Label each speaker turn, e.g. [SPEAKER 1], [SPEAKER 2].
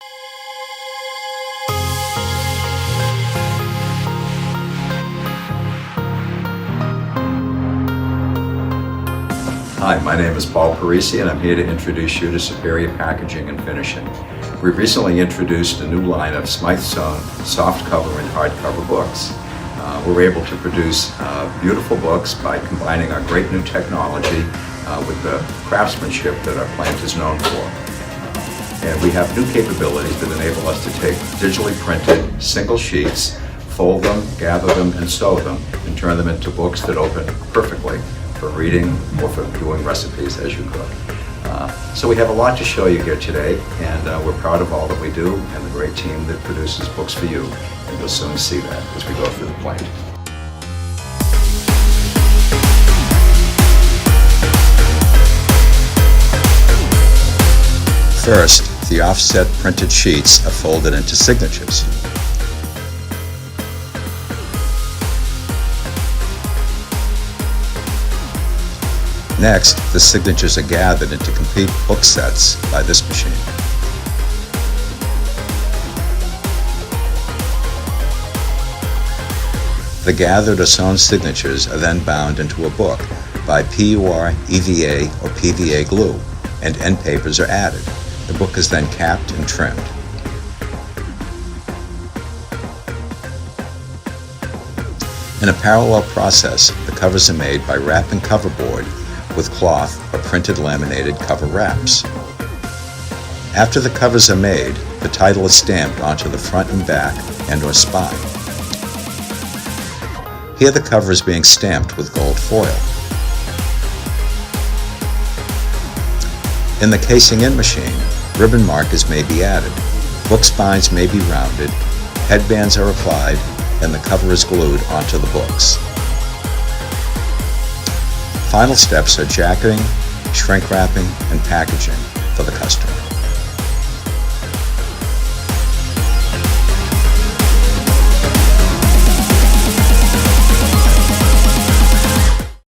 [SPEAKER 1] Hi, my name is Paul Parisi, and I'm here to introduce you to Superior Packaging and Finishing. We've recently introduced a new line of Smythsonian softcover and hardcover books. We're able to produce beautiful books by combining our great new technology with the craftsmanship that our plant is known for. And we have new capabilities that enable us to take digitally printed single sheets, fold them, gather them, and sew them, and turn them into books that open perfectly for reading or for doing recipes as you cook. So we have a lot to show you here today, and we're proud of all that we do and the great team that produces books for you. And you'll soon see that as we go through the plant. First, the offset printed sheets are folded into signatures. Next, the signatures are gathered into complete book sets by this machine. The gathered or sewn signatures are then bound into a book by PUR, EVA, or PVA glue, and end papers are added. The book is then capped and trimmed. In a parallel process, the covers are made by wrapping coverboard with cloth or printed laminated cover wraps. After the covers are made, the title is stamped onto the front and back and/or spine. Here the cover is being stamped with gold foil. In the casing-in machine, ribbon markers may be added, book spines may be rounded, headbands are applied, and the cover is glued onto the books. Final steps are jacketing, shrink wrapping, and packaging for the customer.